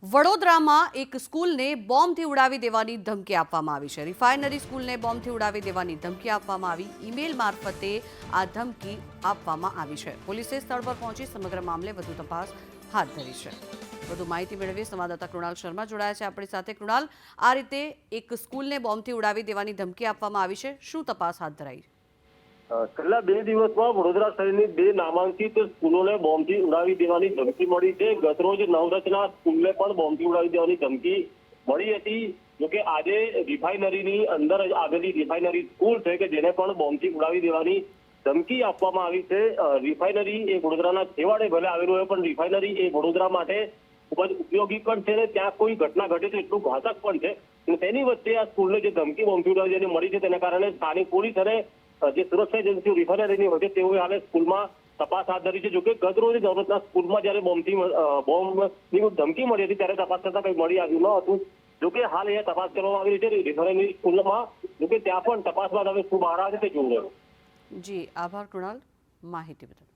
વડોદરામાં એક સ્કૂલને બોમ્બથી ઉડાવી દેવાની ધમકી આપવામાં આવી છે। રિફાઇનરી સ્કૂલને બોમ્બથી ઉડાવી દેવાની ધમકી આપવામાં આવી। ઈમેલ મારફતે આ ધમકી આપવામાં આવી છે। પોલીસે સ્થળ પર પહોંચી સમગ્ર મામલે વધુ તપાસ હાથ ધરી છે। વધુ માહિતી મેળવી સંવાદદાતા કૃણાલ શર્મા જોડાયા છે આપણી સાથે। કૃણાલ, આ રીતે એક સ્કૂલને બોમ્બથી ઉડાવી દેવાની ધમકી આપવામાં આવી છે, શું તપાસ હાથ ધરાઈ? છેલ્લા 2 દિવસમાં વડોદરા શહેરની 2 નામાંકિત સ્કૂલોને બોમ્બથી ઉડાવી દેવાની ધમકી મળી છે। ગતરોજ નવરત્ના સ્કૂલને પણ બોમ્બથી ઉડાવી દેવાની ધમકી મળી હતી। જોકે આજે રિફાઇનરીની અંદર આવેલી રિફાઇનરી સ્કૂલ છે કે જેને પણ બોમ્બથી ઉડાવી દેવાની ધમકી આપવામાં આવી છે। રિફાઇનરી એ વડોદરાના છેવાડે ભલે આવેલું હોય પણ રિફાઇનરી એ વડોદરા માટે ખૂબ જ ઉપયોગી પણ છે ને ત્યાં કોઈ ઘટના ઘટે તો એટલું ઘાતક પણ છે। અને તેની વચ્ચે આ સ્કૂલને જે ધમકી બોમ્બથી ઉડાવી દેવાની મળી છે તેના કારણે સ્થાનિક પોલીસ અને જે સુરક્ષા એજન્સીઓ રિફાઇનરીની હોય છે તેઓએ હાલે સ્કૂલમાં તપાસ હાથ ધરી છે। જોકે ગત રોજ નવરત્ના સ્કૂલમાં જ્યારે બોમ્બની ધમકી મળી હતી ત્યારે તપાસ કરતા કંઈ મળી આવ્યું ન હતું। જોકે હાલ એ તપાસ કરવામાં આવી રહી છે રિફાઇનરી સ્કૂલમાં। જોકે ત્યાં પણ તપાસ બાદ હવે શું બહાર આવે છે તે જોવું રહ્યું। જી, આભાર કૃણાલ માહિતી બદલ।